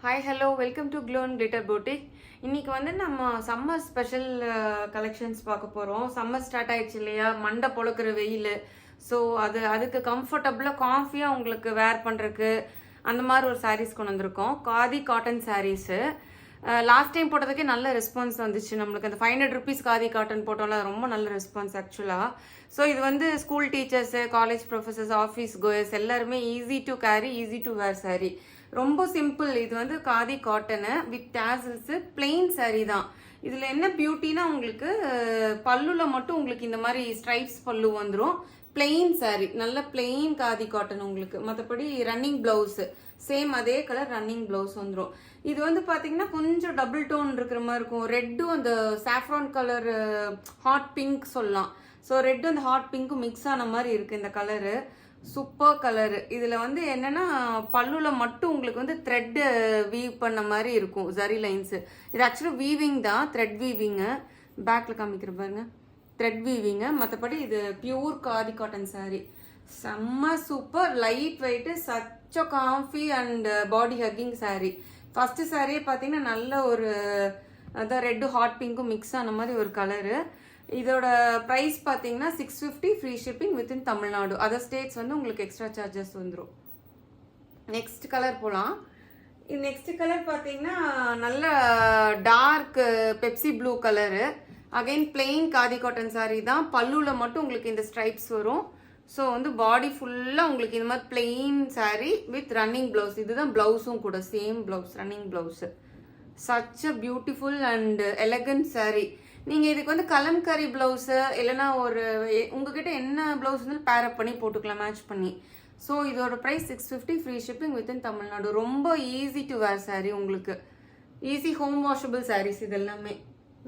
Hi hello welcome to glow and glitter boutique. இன்னைக்கு வந்து நம்ம சம்மர் ஸ்பெஷல் கலெக்ஷன்ஸ் பார்க்க போகிறோம். சம்மர் ஸ்டார்ட் ஆயிடுச்சு இல்லையா, மண்டை பொழுக்கிற வெயில். ஸோ அதுக்கு கம்ஃபர்டபுளாக காஃபியாக உங்களுக்கு வேர் பண்ணுறதுக்கு அந்த மாதிரி ஒரு சாரீஸ் கொண்டு வந்திருக்கோம். Khadi cotton sarees. Last time போட்டதுக்கே நல்ல ரெஸ்பான்ஸ் வந்துச்சு. நம்மளுக்கு அந்த 500 ருபீஸ் காதி காட்டன் போட்டோம்ல, ரொம்ப நல்ல ரெஸ்பான்ஸ் ஆக்சுவலாக. ஸோ இது வந்து school teachers, college professors, office goers எல்லாருமே easy to carry, easy to wear saree. ரொம்ப சிம்பிள். இது வந்து khadi cotton with tassels, plain saree தான். இதில் என்ன பியூட்டினா, உங்களுக்கு பல்லுல மட்டும் உங்களுக்கு இந்த மாதிரி ஸ்ட்ரைப்ஸ் பல்லு வந்துடும். பிளெயின் சாரீ, நல்ல பிளெயின் காதி காட்டன் உங்களுக்கு. மற்றபடி ரன்னிங் பிளவுஸு சேம் அதே கலர் ரன்னிங் பிளவுஸ் வந்துடும். இது வந்து பார்த்தீங்கன்னா கொஞ்சம் டபுள் டோன் இருக்கிற மாதிரி இருக்கும். ரெட்டும் அந்த சாஃப்ரான் கலர் ஹாட் பிங்க் சொல்லலாம். ஸோ ரெட்டும் அந்த ஹாட் பிங்க்கும் மிக்ஸ் ஆன மாதிரி இருக்குது இந்த கலரு. Super colour. இதில் வந்து என்னென்னா பல்லுல மட்டும் உங்களுக்கு வந்து த்ரெட்டு வீவ் பண்ண மாதிரி இருக்கும், ஜரி லைன்ஸு. இது ஆக்சுவலாக வீவிங் தான், த்ரெட் வீவிங்கு. பேக்கில் காமிக்கிற பாருங்க, த்ரெட் வீவிங்கு. மற்றபடி இது பியூர் காதி காட்டன் சாரீ. செம்ம super, light weight, such a coffee and body hugging saree. First சாரியே பார்த்தீங்கன்னா நல்ல ஒரு அதான் ரெட்டு ஹாட் பிங்க்கும் மிக்ஸ் ஆன மாதிரி ஒரு கலரு. இதோட ப்ரைஸ் பார்த்தீங்கன்னா 650 free shipping within Tamil Nadu. Other states வந்து உங்களுக்கு எக்ஸ்ட்ரா சார்ஜஸ் வந்துடும். நெக்ஸ்ட் கலர் போகலாம். நெக்ஸ்ட் கலர் பார்த்தீங்கன்னா நல்ல dark Pepsi blue colour. Again plain khadi cotton sari தான். பல்லுல மட்டும் உங்களுக்கு இந்த ஸ்ட்ரைப்ஸ் வரும். ஸோ வந்து பாடி ஃபுல்லாக உங்களுக்கு இந்த மாதிரி plain sari with running blouse. இதுதான் ப்ளவுஸும் கூட, same blouse, running blouse. Such a beautiful and elegant sari. நீங்கள் இதுக்கு வந்து கலம்கரி ப்ளவுஸு இல்லைனா ஒரு உங்ககிட்ட என்ன ப்ளவுஸ் வந்து பேரப் பண்ணி போட்டுக்கலாம், மேட்ச் பண்ணி. ஸோ இதோட price 650 free shipping within Tamil Nadu. ரொம்ப ஈஸி டு வேர் சாரீ உங்களுக்கு. ஈஸி ஹோம் வாஷபிள் சாரீஸ் இது எல்லாமே.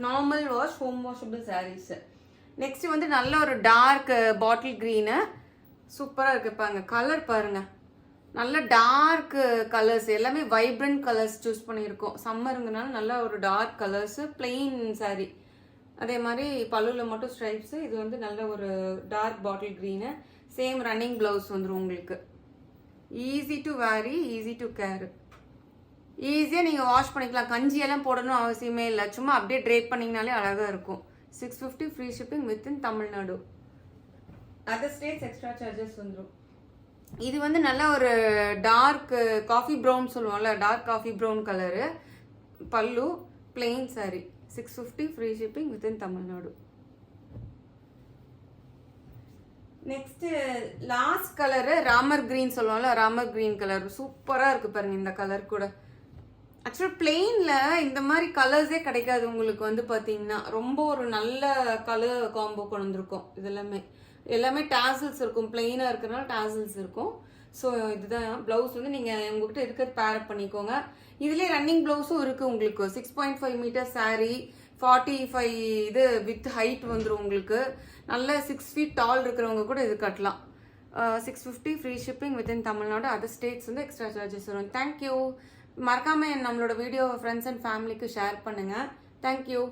Normal wash, home washable saris. Next வந்து நல்ல ஒரு டார்க் பாட்டில் க்ரீனு. சூப்பராக இருக்கு பாருங்க, கலர் பாருங்க. நல்ல டார்க் கலர்ஸ், எல்லாமே வைப்ரண்ட் கலர்ஸ் சூஸ் பண்ணியிருக்கோம். சம்மருங்கனால நல்ல ஒரு டார்க் கலர்ஸு, பிளெயின் சாரீ. அதே மாதிரி பல்லுல மட்டும் ஸ்ட்ரைப்ஸு. இது வந்து நல்ல ஒரு dark bottle green. Same running blouse வந்துடும் உங்களுக்கு. Easy to vary, easy to care. ஈஸியாக நீங்கள் வாஷ் பண்ணிக்கலாம். கஞ்சியெல்லாம் போடணும் அவசியமே இல்லை. சும்மா அப்படியே ட்ரேப் பண்ணிங்கனாலே அழகாக இருக்கும். 650 free shipping within Tamil Nadu. Other states extra charges வந்துடும். இது வந்து நல்லா ஒரு டார்க் காஃபி ப்ரௌன் சொல்லுவோம்ல, டார்க் காஃபி ப்ரௌன் கலரு. பல்லு plain sari. 650 free shipping within Tamil Nadu. Next last colour Ramar green சொல்லுவோம்ல, ராமர் கிரீன் கலர். சூப்பராக இருக்கு பாருங்க இந்த கலர் கூட. ஆக்சுவலாக பிளெயினில் இந்த மாதிரி கலர்ஸே கிடைக்காது உங்களுக்கு. வந்து பார்த்தீங்கன்னா ரொம்ப ஒரு நல்ல கலர் காம்போ கொண்டு வந்திருக்கோம். இது எல்லாமே டாசல்ஸ் இருக்கும். பிளெயினாக இருக்கிறனால டாசல்ஸ் இருக்கும். ஸோ இதுதான் ப்ளவுஸ். வந்து நீங்கள் உங்ககிட்ட இருக்கிறது பேரப் பண்ணிக்கோங்க. இதுலேயே ரன்னிங் ப்ளவுஸும் இருக்குது உங்களுக்கு. 6.5 மீட்டர் சாரீ, 45 இது வித் ஹைட் வந்துடும் உங்களுக்கு. நல்ல 6 ஃபீட் டால் இருக்கிறவங்க கூட இது கட்டலாம். 650 free shipping within Tamil Nadu. Other states வந்து எக்ஸ்ட்ரா சார்ஜஸ் வரும். தேங்க்யூ. மறக்காமல் நம்மளோட வீடியோ ஃப்ரெண்ட்ஸ் அண்ட் ஃபேமிலிக்கு ஷேர் பண்ணுங்கள். தேங்க்யூ.